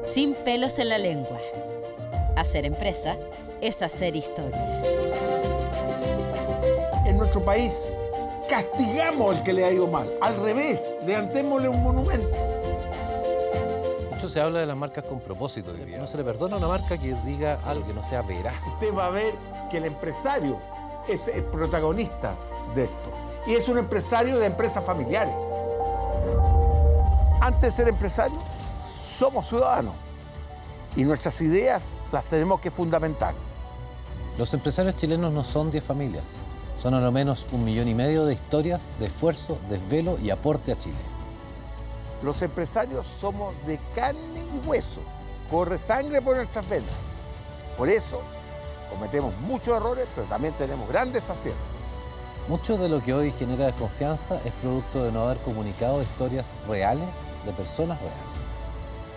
Sin pelos en la lengua. Hacer empresa es hacer historia. En nuestro país castigamos al que le ha ido mal. Al revés, levantémosle un monumento. Mucho se habla de las marcas con propósito hoy día. No se le perdona a una marca que diga algo que no sea veraz. Usted va a ver que el empresario es el protagonista de esto. Y es un empresario de empresas familiares. Antes de ser empresario, somos ciudadanos. Y nuestras ideas las tenemos que fundamentar. Los empresarios chilenos no son 10 familias. Son a lo menos 1,5 millones de historias de esfuerzo, desvelo y aporte a Chile. Los empresarios somos de carne y hueso. Corre sangre por nuestras venas. Por eso cometemos muchos errores, pero también tenemos grandes aciertos. Mucho de lo que hoy genera desconfianza es producto de no haber comunicado historias reales de personas reales.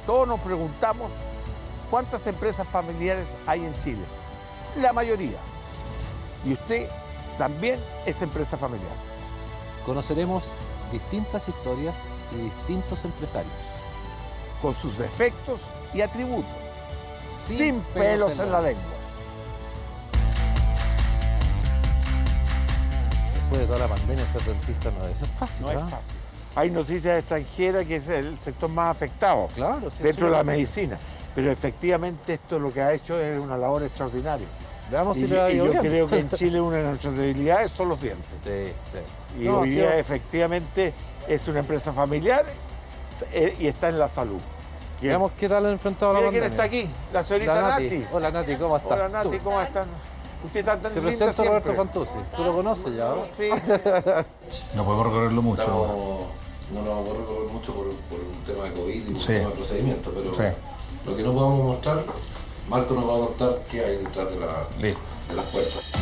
Todos nos preguntamos cuántas empresas familiares hay en Chile. La mayoría. Y usted también es empresa familiar. Conoceremos distintas historias y distintos empresarios. Con sus defectos y atributos. Sin pelos en la lengua. Después de toda la pandemia, ser dentista no debe ser fácil. No es fácil. Hay noticias extranjeras que es el sector más afectado Claro, sí, dentro de la medicina. Pero efectivamente esto lo que ha hecho es una labor extraordinaria. Veamos si Y le va yo bien. creo que en Chile una de nuestras debilidades son los dientes. Sí, sí. Y hoy día efectivamente es una empresa familiar y está en la salud. Veamos qué tal han enfrentado la Mira pandemia. quién está aquí, la señorita Nati. Hola Nati, ¿cómo estás? Hola Nati, Tú. ¿cómo están? Usted está tan Te linda presento a siempre. Roberto Fantuzzi. Tú lo conoces ya, ¿no? Sí. No podemos recorrerlo mucho. No lo vamos a recorrer mucho por un tema de COVID y por un Sí. tema de procedimiento, pero Sí. lo que no podamos mostrar, Marco nos va a contar qué hay detrás de Listo. las puertas.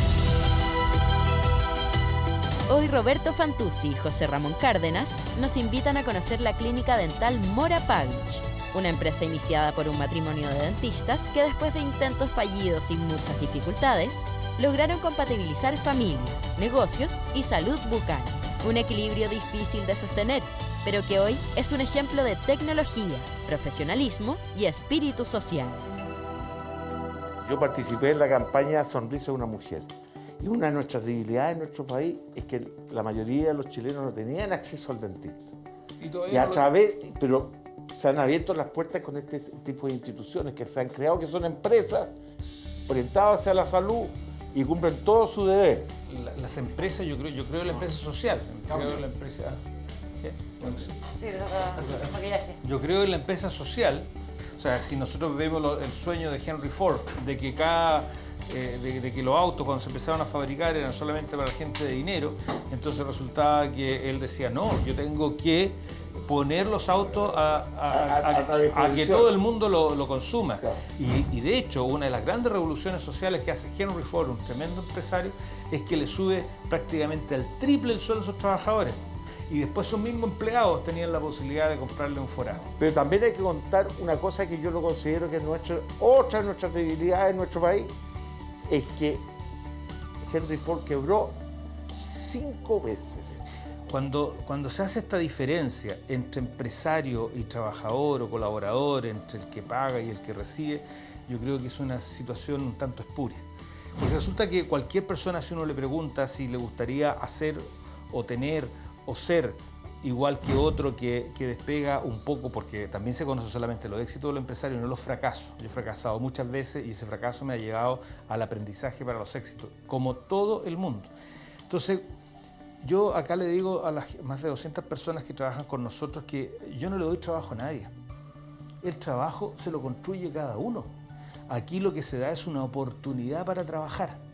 Hoy Roberto Fantuzzi y José Ramón Cárdenas nos invitan a conocer la clínica dental Mora Pavich, una empresa iniciada por un matrimonio de dentistas que después de intentos fallidos y muchas dificultades, lograron compatibilizar familia, negocios y salud bucal. Un equilibrio difícil de sostener, pero que hoy es un ejemplo de tecnología, profesionalismo y espíritu social. Yo participé en la campaña Sonrisa de una Mujer. Y una de nuestras debilidades en nuestro país es que la mayoría de los chilenos no tenían acceso al dentista. Y a través, pero se han abierto las puertas con este tipo de instituciones que se han creado, que son empresas orientadas hacia la salud y cumplen todo su deber. Las empresas, yo creo en la empresa social. Creo en la empresa. ¿Qué? Yo creo en la empresa social. O sea, si nosotros vemos el sueño de Henry Ford, de que de que los autos cuando se empezaron a fabricar eran solamente para la gente de dinero, entonces resultaba que él decía, no, yo tengo que poner los autos a que todo el mundo lo consuma. Claro. Y de hecho, una de las grandes revoluciones sociales que hace Henry Ford, un tremendo empresario, es que le sube prácticamente al triple el sueldo a sus trabajadores. Y después esos mismos empleados tenían la posibilidad de comprarle un forado. Pero también hay que contar una cosa que yo lo considero que es otra de nuestras debilidades en nuestro país, es que Henry Ford quebró 5 veces. Cuando se hace esta diferencia entre empresario y trabajador o colaborador, entre el que paga y el que recibe, yo creo que es una situación un tanto espuria. Porque resulta que cualquier persona, si uno le pregunta si le gustaría hacer o tener o ser igual que otro que despega un poco, porque también se conoce solamente los éxitos de los empresarios, no los fracasos. Yo he fracasado muchas veces y ese fracaso me ha llevado al aprendizaje para los éxitos, como todo el mundo. Entonces, yo acá le digo a las más de 200 personas que trabajan con nosotros que yo no le doy trabajo a nadie. El trabajo se lo construye cada uno. Aquí lo que se da es una oportunidad para trabajar.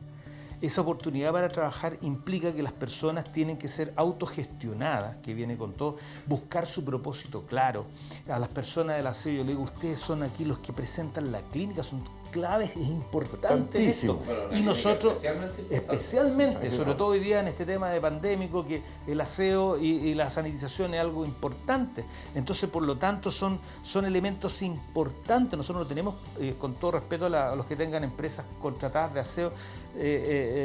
Esa oportunidad para trabajar implica que las personas tienen que ser autogestionadas, que viene con todo, buscar su propósito claro. A las personas del aseo yo le digo, ustedes son aquí los que presentan la clínica, son claves, es importante en esto. Bueno, Y nosotros, especialmente, Sí, sobre todo hoy día en este tema de pandémico, que el aseo y la sanitización es algo importante. Entonces, por lo tanto, son elementos importantes. Nosotros no tenemos, con todo respeto a los que tengan empresas contratadas de aseo,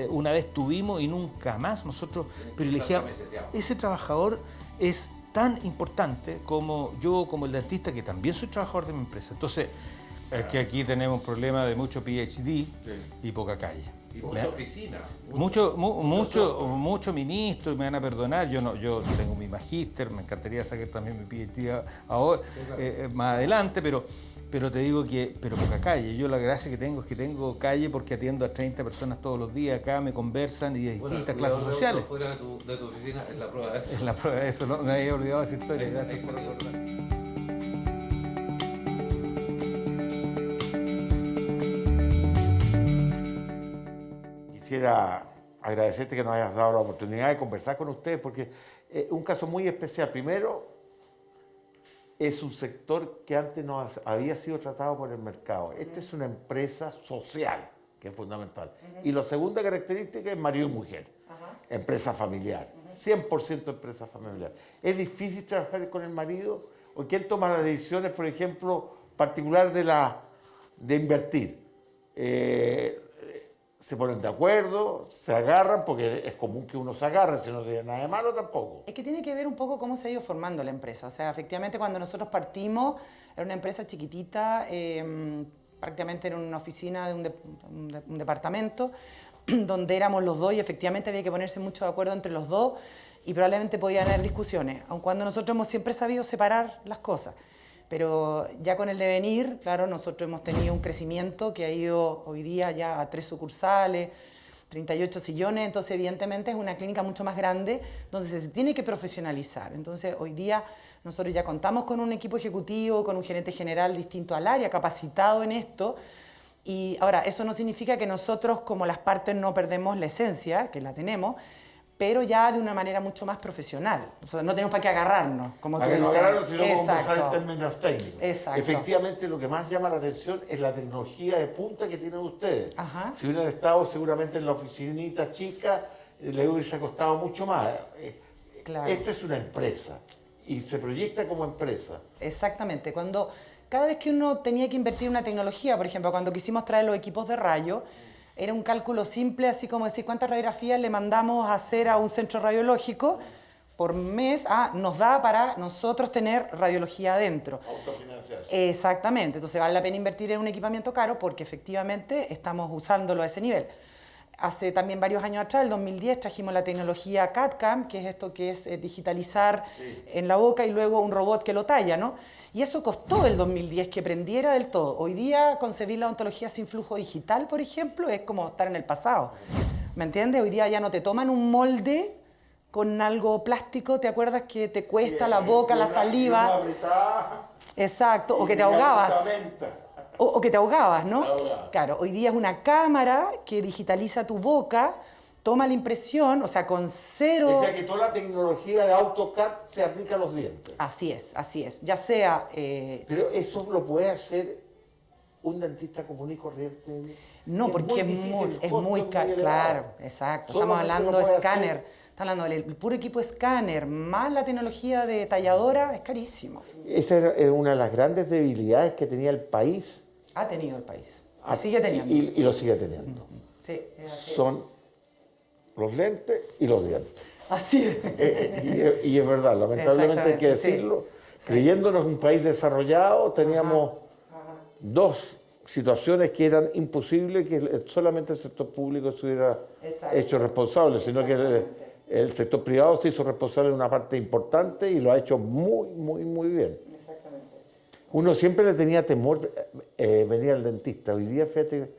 una vez tuvimos y nunca más. Nosotros privilegiamos. Ese trabajador es tan importante como yo, como el dentista, que también soy trabajador de mi empresa. Entonces, es que aquí tenemos un problema de mucho PhD y poca calle. Y mucha oficina. Mucho ministro, me van a perdonar, yo tengo mi magíster, me encantaría sacar también mi PhD ahora, más adelante, pero te digo pero poca calle. Yo la gracia que tengo es que tengo calle porque atiendo a 30 personas todos los días acá, me conversan y de distintas clases sociales. Fuera de tu oficina es la prueba de eso. Es la prueba de eso, no me había olvidado esa historia, gracias por recordar. Quisiera agradecerte que nos hayas dado la oportunidad de conversar con ustedes porque es un caso muy especial. Primero, es un sector que antes no había sido tratado por el mercado. Esta es una empresa social, que es fundamental. Y la segunda característica es marido y mujer. Empresa familiar, 100% empresa familiar. ¿Es difícil trabajar con el marido? ¿O quién toma las decisiones, por ejemplo, particular de invertir? Se ponen de acuerdo, se agarran, porque es común que uno se agarre, si no tiene nada de malo tampoco. Es que tiene que ver un poco cómo se ha ido formando la empresa. O sea, efectivamente cuando nosotros partimos era una empresa chiquitita, prácticamente era una oficina de un departamento, donde éramos los dos y efectivamente había que ponerse mucho de acuerdo entre los dos y probablemente podían haber discusiones, aun cuando nosotros hemos siempre sabido separar las cosas. Pero ya con el devenir, claro, nosotros hemos tenido un crecimiento que ha ido hoy día ya a 3 sucursales, 38 sillones, entonces evidentemente es una clínica mucho más grande donde se tiene que profesionalizar. Entonces hoy día nosotros ya contamos con un equipo ejecutivo, con un gerente general distinto al área, capacitado en esto. Y ahora, eso no significa que nosotros como las partes no perdemos la esencia, que la tenemos, pero ya de una manera mucho más profesional. O sea, no tenemos para qué agarrarnos, como tú dices. Agarrarnos, sino conversar en términos técnicos. Exacto. Efectivamente, lo que más llama la atención es la tecnología de punta que tienen ustedes. Ajá. Si hubieran estado seguramente en la oficinita chica, le hubiese costado mucho más. Claro. Esto es una empresa y se proyecta como empresa. Exactamente. Cada vez que uno tenía que invertir en una tecnología, por ejemplo, cuando quisimos traer los equipos de rayo, era un cálculo simple, así como decir cuántas radiografías le mandamos a hacer a un centro radiológico por mes. Nos da para nosotros tener radiología adentro. Autofinanciarse. Exactamente. Entonces vale la pena invertir en un equipamiento caro porque efectivamente estamos usándolo a ese nivel. Hace también varios años atrás, el 2010, trajimos la tecnología CAD/CAM, que es esto que es digitalizar en la boca y luego un robot que lo talla, ¿no? Y eso costó el 2010 que prendiera del todo. Hoy día concebir la odontología sin flujo digital, por ejemplo, es como estar en el pasado. ¿Me entiendes? Hoy día ya no te toman un molde con algo plástico, ¿te acuerdas que te cuesta la boca, la saliva? Exacto, o que te ahogabas. O que te ahogabas, ¿no? Claro, hoy día es una cámara que digitaliza tu boca, toma la impresión, o sea, con cero... O sea, que toda la tecnología de AutoCAD se aplica a los dientes. Así es. Ya sea... Pero eso lo puede hacer un dentista común y corriente. No, porque es muy claro, exacto. Estamos hablando de escáner. Estamos hablando del puro equipo escáner, más la tecnología de talladora, es carísimo. Esa era una de las grandes debilidades que tenía el país. Ha tenido el país. Sigue teniendo. Y lo sigue teniendo. Sí, es así. Son los lentes y los dientes. Así es. Y es verdad, lamentablemente hay que decirlo. Sí. Creyéndonos un país desarrollado, teníamos dos situaciones que eran imposibles que solamente el sector público se hubiera hecho responsable, sino que el sector privado se hizo responsable de una parte importante y lo ha hecho muy bien. Exactamente. Uno siempre le tenía temor venir al dentista. Hoy día, fíjate,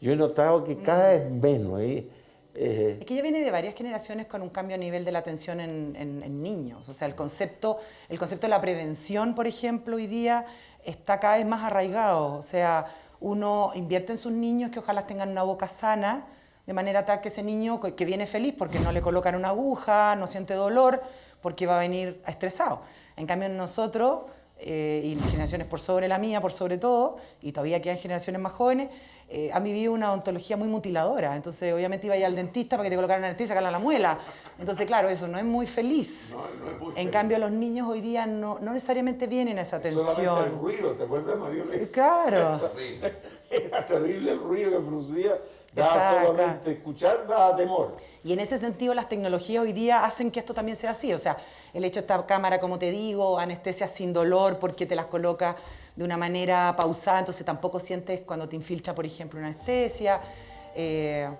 yo he notado que cada vez menos. Es que ya viene de varias generaciones con un cambio a nivel de la atención en niños. O sea, el concepto de la prevención, por ejemplo, hoy día está cada vez más arraigado. O sea, uno invierte en sus niños que ojalá tengan una boca sana, de manera tal que ese niño que viene feliz porque no le colocan una aguja, no siente dolor, porque va a venir estresado. En cambio, nosotros, y generaciones por sobre la mía, por sobre todo, y todavía quedan generaciones más jóvenes, han vivido una odontología muy mutiladora. Entonces, obviamente, iba a ir al dentista para que te colocaran anestesia y sacaran la muela. Entonces, claro, eso no es muy feliz. No es muy en feliz. Cambio, los niños hoy día no necesariamente vienen a esa atención. Solamente el ruido, ¿te acuerdas, Mario? Claro. Era terrible el ruido que producía solamente escuchar, da temor. Y en ese sentido las tecnologías hoy día hacen que esto también sea así. O sea, el hecho de esta cámara, como te digo, anestesia sin dolor porque te las coloca de una manera pausada, entonces tampoco sientes cuando te infiltra, por ejemplo, una anestesia,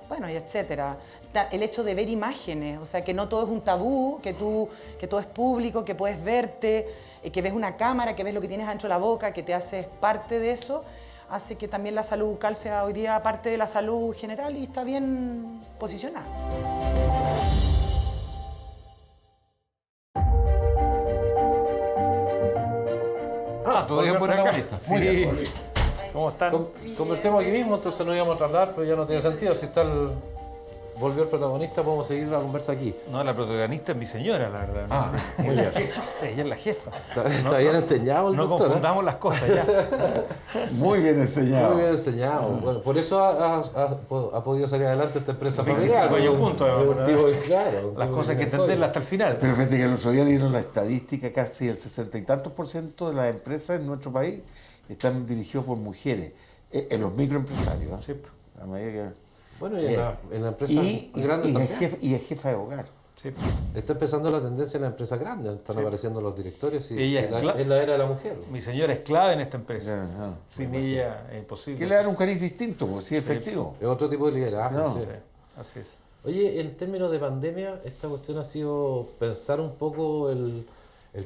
bueno, y etcétera. El hecho de ver imágenes, o sea, que no todo es un tabú, que todo es público, que puedes verte, que ves una cámara, que ves lo que tienes dentro de la boca, que te haces parte de eso, hace que también la salud bucal sea hoy día parte de la salud general y está bien posicionada. Todavía por acá. Muy bien. ¿Cómo están? Conversemos aquí mismo, entonces no íbamos a trasladar, pero ya no tiene sentido. Si volvió el protagonista, podemos seguir la conversa aquí. No, la protagonista es mi señora, la verdad. Ah, muy bien. Sí, ella es la jefa. Está bien enseñado el doctor. No confundamos las cosas ya. Muy bien enseñado. Muy bien enseñado. Bueno, por eso ha podido salir adelante esta empresa familiar. Claro, las cosas hay que entenderlas hasta el final. Pero fíjate que el otro día dieron la estadística, casi el 60 y tantos % de las empresas en nuestro país están dirigidos por mujeres, en los microempresarios. Sí. A medida que... Bueno, y en la empresa grande también. Y es jefa de hogar. Sí. Está empezando la tendencia en la empresa grande, están apareciendo los directorios y Ella es la era de la mujer. Mi señora es clave en esta empresa. Ajá. Sin ella es imposible. Que le dan un cariz distinto, pues, sí, efectivo. Es otro tipo de liderazgo. No. Sí. Sí, así es. Oye, en términos de pandemia, esta cuestión ha sido pensar un poco el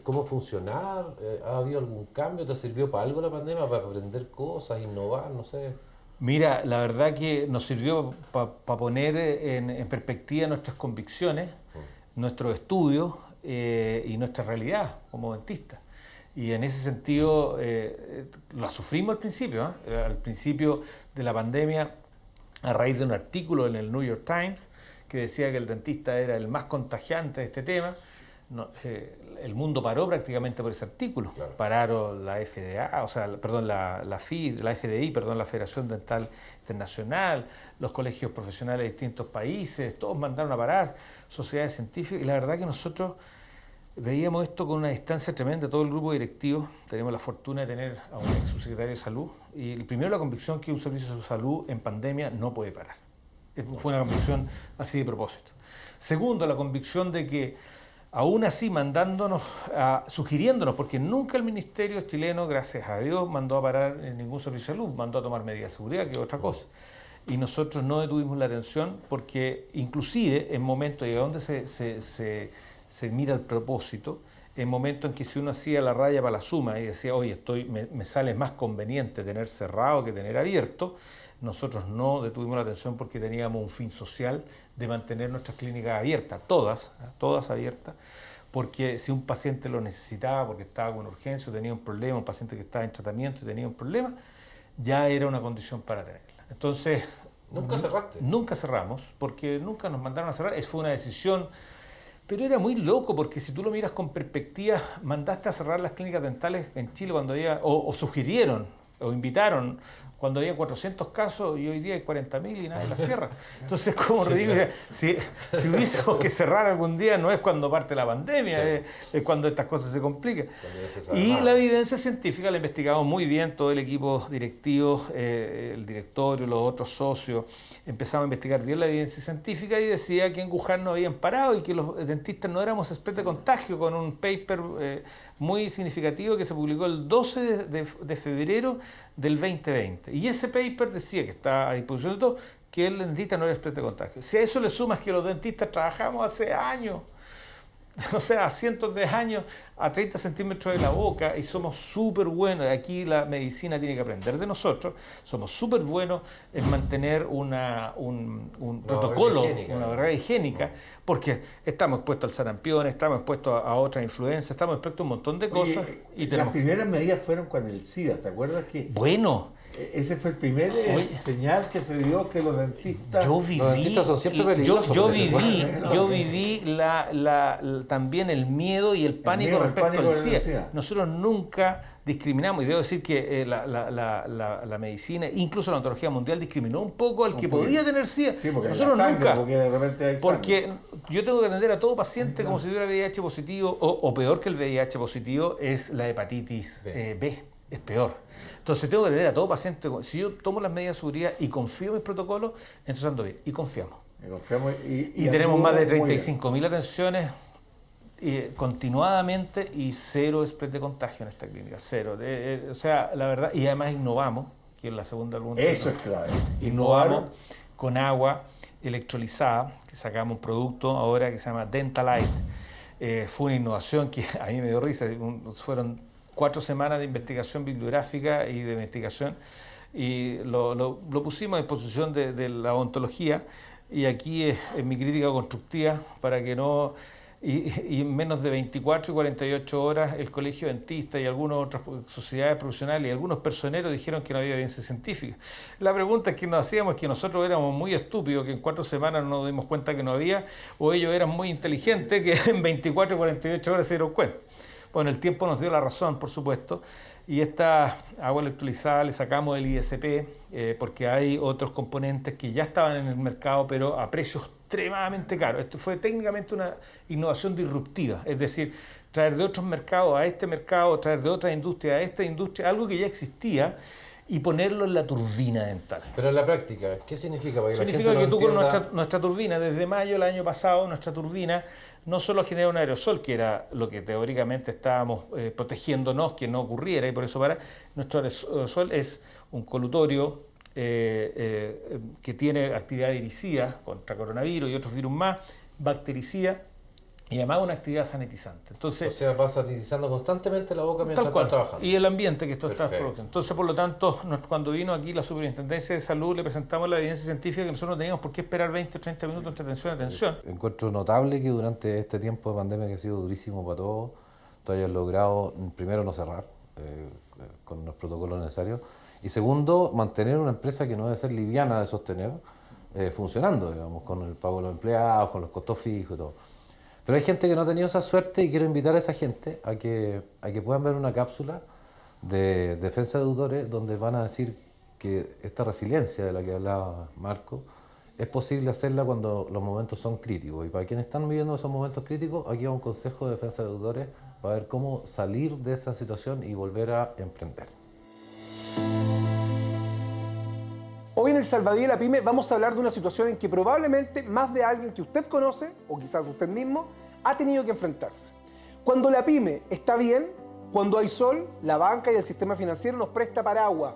cómo funcionar. ¿Ha habido algún cambio? ¿Te sirvió para algo la pandemia? ¿Para aprender cosas, innovar? No sé. Mira, la verdad que nos sirvió para poner en perspectiva nuestras convicciones, nuestros estudios y nuestra realidad como dentistas. Y en ese sentido la sufrimos al principio. Al principio de la pandemia, a raíz de un artículo en el New York Times que decía que el dentista era el más contagiante de este tema. El mundo paró prácticamente por ese artículo. Claro. Pararon la FDA, la FDI, la Federación Dental Internacional, los colegios profesionales de distintos países, todos mandaron a parar, sociedades científicas, y la verdad que nosotros veíamos esto con una distancia tremenda, todo el grupo directivo. Tenemos la fortuna de tener a un ex subsecretario de salud, y primero la convicción que un servicio de salud en pandemia no puede parar. Fue una convicción así de propósito. Segundo, la convicción de que aún así sugiriéndonos, porque nunca el ministerio chileno, gracias a Dios, mandó a parar en ningún servicio de salud, mandó a tomar medidas de seguridad, que es otra cosa. Y nosotros no detuvimos la atención porque inclusive en momentos, y a donde se mira el propósito, en momentos en que si uno hacía la raya para la suma y decía, oye, me sale más conveniente tener cerrado que tener abierto, nosotros no detuvimos la atención porque teníamos un fin social de mantener nuestras clínicas abiertas, todas abiertas, porque si un paciente lo necesitaba porque estaba con urgencia o tenía un problema, un paciente que estaba en tratamiento y tenía un problema, ya era una condición para tenerla. Entonces, ¿Nunca cerraste? Nunca cerramos, porque nunca nos mandaron a cerrar, fue una decisión, pero era muy loco, porque si tú lo miras con perspectiva, mandaste a cerrar las clínicas dentales en Chile cuando había, o sugirieron, o invitaron, cuando había 400 casos y hoy día hay 40.000 y nadie las cierra. Entonces, como digo, si hubiésemos que cerrar algún día, no es cuando parte la pandemia, es cuando estas cosas se complican. Y la evidencia científica la investigamos muy bien, todo el equipo directivo, el directorio, los otros socios, empezamos a investigar bien la evidencia científica y decía que en Wuhan no habían parado y que los dentistas no éramos expertos de contagio, con un paper muy significativo que se publicó el 12 de febrero del 2020. Y ese paper decía, que está a disposición de todos, que el dentista no era experto de contagio. Si a eso le sumas que los dentistas trabajamos hace años, o sea, cientos de años, a 30 centímetros de la boca, y somos súper buenos, aquí la medicina tiene que aprender de nosotros, somos súper buenos en mantener un protocolo, una barrera higiénica, porque estamos expuestos al sarampión, estamos expuestos a otras influencias, estamos expuestos a un montón de cosas. Y las primeras medidas fueron con el SIDA, ¿te acuerdas que? Bueno. Ese fue el primer señal que se dio que los dentistas... Los dentistas son siempre peligrosos. Yo viví también el miedo y el pánico respecto al SIDA. Nosotros nunca discriminamos, y debo decir que la medicina, incluso la ontología mundial, discriminó un poco al que podía tener SIDA. Sí, porque nosotros nunca. Porque de repente hay porque yo tengo que atender a todo paciente como si tuviera VIH positivo, o peor que el VIH positivo es la hepatitis B. es peor. Entonces tengo que tener a todo paciente, si yo tomo las medidas de seguridad y confío en mis protocolos, entonces ando bien, y confiamos. Y tenemos más de 35.000 atenciones continuadamente y cero spread de contagio en esta clínica, cero. O sea, la verdad, y además innovamos, que es la segunda pregunta. Eso es clave. Innovamos con agua electrolizada, que sacamos un producto ahora que se llama Dentalite. Fue una innovación que a mí me dio risa, fueron 4 semanas de investigación bibliográfica y de investigación, y lo pusimos a disposición de la odontología, y aquí es mi crítica constructiva para que no... Y en menos de 24 y 48 horas el Colegio de Dentistas y algunas otras sociedades profesionales y algunos personeros dijeron que no había evidencia científica. La pregunta que nos hacíamos es que nosotros éramos muy estúpidos, que en 4 semanas no nos dimos cuenta que no había, o ellos eran muy inteligentes, que en 24 y 48 horas se dieron cuenta. Bueno, el tiempo nos dio la razón, por supuesto, y esta agua electrolizada le sacamos del ISP porque hay otros componentes que ya estaban en el mercado, pero a precios extremadamente caros. Esto fue técnicamente una innovación disruptiva, es decir, traer de otros mercados a este mercado, traer de otra industria a esta industria, algo que ya existía, y ponerlo en la turbina dental. Pero en la práctica, ¿qué significa? Para que significa la gente que tú entienda... con nuestra turbina, desde mayo del año pasado, nuestra turbina no solo genera un aerosol, que era lo que teóricamente estábamos protegiéndonos que no ocurriera, y por eso nuestro aerosol es un colutorio que tiene actividad diricida contra coronavirus y otros virus más, bactericida, y además una actividad sanitizante. Entonces, o sea, va sanitizando constantemente la boca mientras estás trabajando. Y el ambiente que esto está Perfecto. produciendo. Entonces, por lo tanto, cuando vino aquí la Superintendencia de Salud, le presentamos la evidencia científica que nosotros no teníamos por qué esperar 20 o 30 minutos entre atención y atención. Encuentro notable que durante este tiempo de pandemia que ha sido durísimo para todos, tú hayas logrado, primero, no cerrar con los protocolos necesarios, y segundo, mantener una empresa que no debe ser liviana de sostener, funcionando, digamos, con el pago de los empleados, con los costos fijos y todo. Pero hay gente que no ha tenido esa suerte y quiero invitar a esa gente a que puedan ver una cápsula de defensa de deudores donde van a decir que esta resiliencia de la que hablaba Marco es posible hacerla cuando los momentos son críticos. Y para quienes están viviendo esos momentos críticos, aquí va un consejo de defensa de deudores para ver cómo salir de esa situación y volver a emprender. Hoy en El Salvadía de la Pyme vamos a hablar de una situación en que probablemente más de alguien que usted conoce, o quizás usted mismo, ha tenido que enfrentarse. Cuando la pyme está bien, cuando hay sol, la banca y el sistema financiero nos presta paraguas.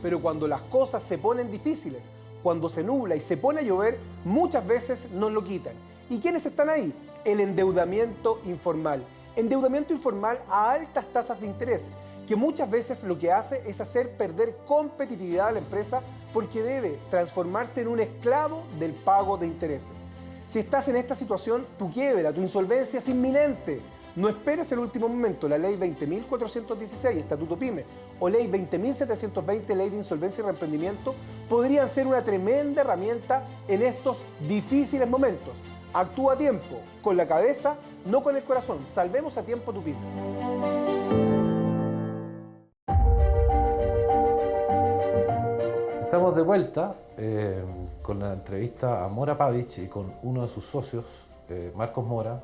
Pero cuando las cosas se ponen difíciles, cuando se nubla y se pone a llover, muchas veces nos lo quitan. ¿Y quiénes están ahí? El endeudamiento informal. Endeudamiento informal a altas tasas de interés, que muchas veces lo que hace es hacer perder competitividad a la empresa porque debe transformarse en un esclavo del pago de intereses. Si estás en esta situación, tu quiebra, tu insolvencia es inminente. No esperes el último momento. La Ley 20.416, Estatuto PYME, o Ley 20.720, Ley de Insolvencia y Reemprendimiento, podrían ser una tremenda herramienta en estos difíciles momentos. Actúa a tiempo, con la cabeza, no con el corazón. Salvemos a tiempo tu pyme. Estamos de vuelta con la entrevista a Mora Pavich y con uno de sus socios, Marcos Mora.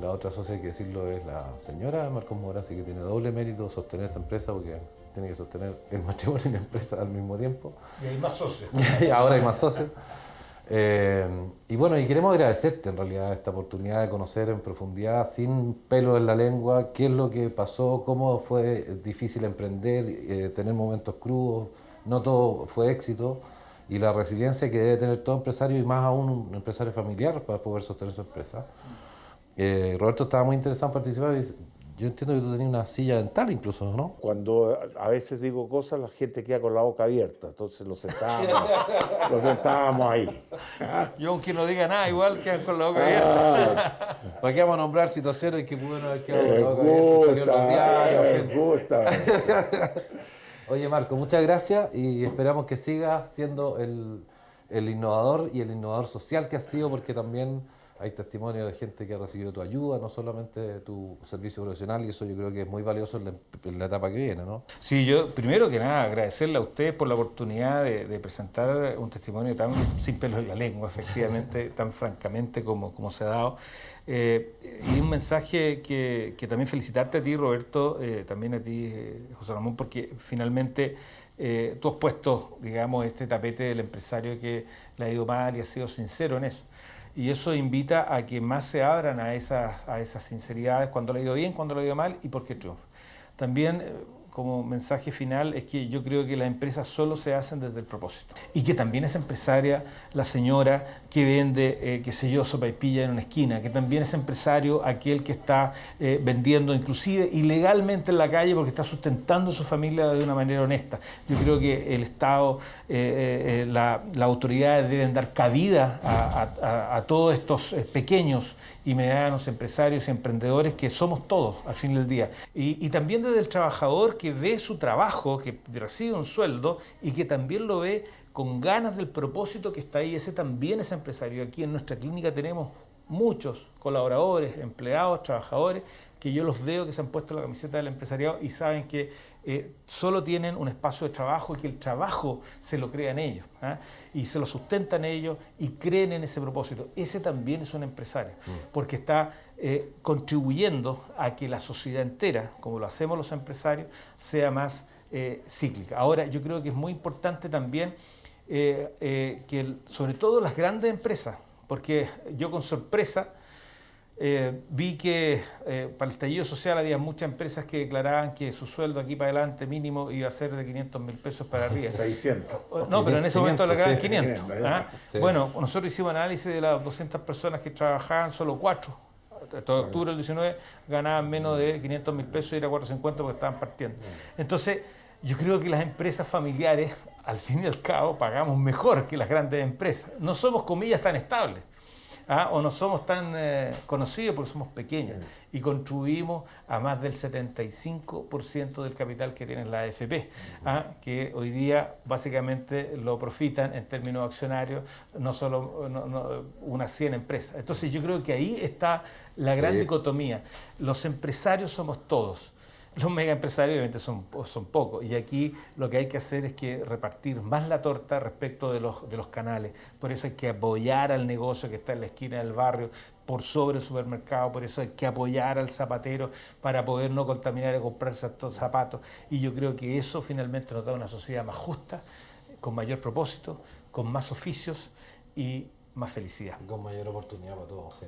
La otra socia, hay que decirlo, es la señora Marcos Mora, así que tiene doble mérito sostener esta empresa porque tiene que sostener el matrimonio y la empresa al mismo tiempo. Y hay más socios. Y ahora hay más socios. Y bueno, y queremos agradecerte en realidad esta oportunidad de conocer en profundidad, sin pelo en la lengua, qué es lo que pasó, cómo fue difícil emprender, tener momentos crudos. No todo fue éxito, y la resiliencia que debe tener todo empresario, y más aún un empresario familiar, para poder sostener su empresa. Roberto estaba muy interesado en participar, y yo entiendo que tú tenías una silla dental incluso, ¿no? Cuando a veces digo cosas, la gente queda con la boca abierta, entonces lo sentábamos ahí. Yo, aunque no diga nada, igual quedan con la boca abierta. ¿Para qué vamos a nombrar situaciones que pudieron haber quedado con la boca abierta? Salió en los diarios, Me gusta. Oye, Marco, muchas gracias y esperamos que siga siendo el innovador y el innovador social que has sido, porque también hay testimonio de gente que ha recibido tu ayuda, no solamente tu servicio profesional, y eso yo creo que es muy valioso en la etapa que viene, ¿no? Sí, yo primero que nada agradecerle a ustedes por la oportunidad de presentar un testimonio tan sin pelos en la lengua, efectivamente, tan francamente como se ha dado. Y un mensaje que también felicitarte a ti, Roberto, también a ti, José Ramón, porque finalmente tú has puesto, digamos, este tapete del empresario que le ha ido mal y has sido sincero en eso. Y eso invita a que más se abran a esas sinceridades cuando le ha ido bien, cuando le ha ido mal y por qué triunfa. También, como mensaje final, es que yo creo que las empresas solo se hacen desde el propósito. Y que también es empresaria la señora que vende, qué sé yo, sopaipilla en una esquina, que también es empresario aquel que está vendiendo inclusive ilegalmente en la calle porque está sustentando a su familia de una manera honesta. Yo creo que el Estado, las autoridades deben dar cabida a todos estos pequeños y medianos empresarios y emprendedores que somos todos al fin del día. Y también desde el trabajador que ve su trabajo, que recibe un sueldo y que también lo ve con ganas del propósito que está ahí, ese también es empresario. Aquí en nuestra clínica tenemos muchos colaboradores, empleados, trabajadores, que yo los veo que se han puesto la camiseta del empresariado y saben que solo tienen un espacio de trabajo y que el trabajo se lo crean ellos, y se lo sustentan ellos y creen en ese propósito. Ese también es un empresario, porque está contribuyendo a que la sociedad entera, como lo hacemos los empresarios, sea más cíclica. Ahora, yo creo que es muy importante también que sobre todo las grandes empresas, porque yo con sorpresa vi que para el estallido social había muchas empresas que declaraban que su sueldo aquí para adelante mínimo iba a ser de 500.000 pesos para arriba. 600. No, pero en ese momento declaraban sí, 500. 500, sí. Bueno, nosotros hicimos análisis de las 200 personas que trabajaban, solo 4. Hasta octubre del 19 ganaban menos de 500.000 pesos y era 450 porque estaban partiendo. Entonces, yo creo que las empresas familiares, al fin y al cabo, pagamos mejor que las grandes empresas. No somos, comillas, tan estables. O no somos tan conocidos porque somos pequeños y contribuimos a más del 75% del capital que tienen las AFP, que hoy día básicamente lo profitan en términos accionarios no solo unas 100 empresas. Entonces yo creo que ahí está la gran dicotomía. Los empresarios somos todos. Los mega empresarios obviamente son pocos y aquí lo que hay que hacer es que repartir más la torta respecto de los canales. Por eso hay que apoyar al negocio que está en la esquina del barrio por sobre el supermercado, por eso hay que apoyar al zapatero para poder no contaminar y comprarse estos zapatos. Y yo creo que eso finalmente nos da una sociedad más justa, con mayor propósito, con más oficios y más felicidad. Con mayor oportunidad para todos, sí.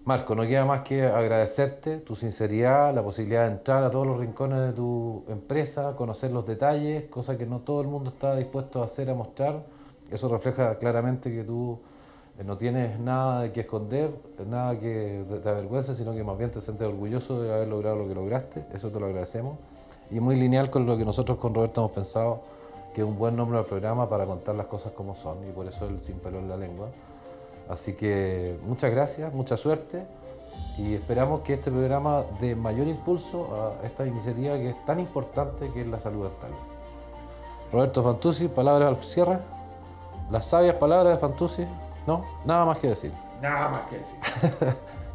Marco, no queda más que agradecerte tu sinceridad, la posibilidad de entrar a todos los rincones de tu empresa, conocer los detalles, cosa que no todo el mundo está dispuesto a hacer, a mostrar. Eso refleja claramente que tú no tienes nada de que esconder, nada que te avergüence, sino que más bien te sientes orgulloso de haber logrado lo que lograste. Eso te lo agradecemos. Y muy lineal con lo que nosotros con Roberto hemos pensado, que es un buen nombre al programa para contar las cosas como son, y por eso el sin pelo en la lengua. Así que muchas gracias, mucha suerte y esperamos que este programa dé mayor impulso a esta iniciativa que es tan importante, que es la salud dental. Roberto Fantuzzi, palabras al cierre. Las sabias palabras de Fantuzzi, ¿no? Nada más que decir. Nada más que decir.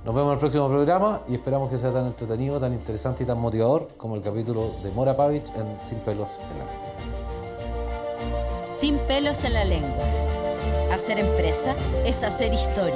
Nos vemos en el próximo programa y esperamos que sea tan entretenido, tan interesante y tan motivador como el capítulo de Mora Pavich en Sin Pelos en la Lengua. Sin pelos en la lengua. Hacer empresa es hacer historia.